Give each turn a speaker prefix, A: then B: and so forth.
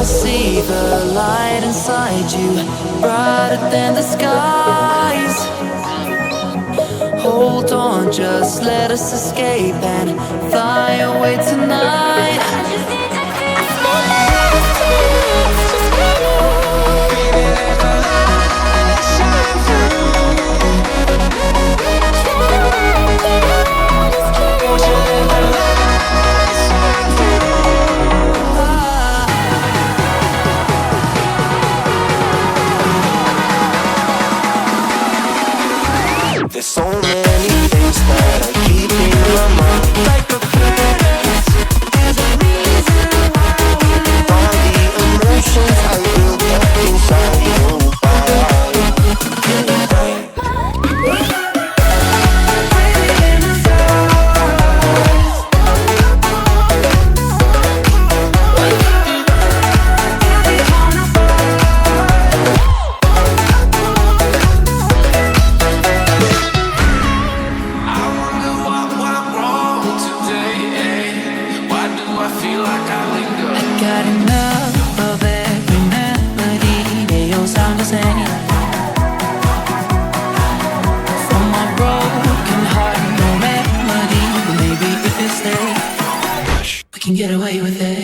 A: see the light inside you, brighter than the skies. Hold on, just let us escape and fly away tonight.
B: There's so many things that I keep in my mind, like a past. There's a reason why all the emotions I built up inside you.
A: Got enough of every melody, they all sound the same. From my broken heart, no remedy, but maybe if you stay, we can get away with it.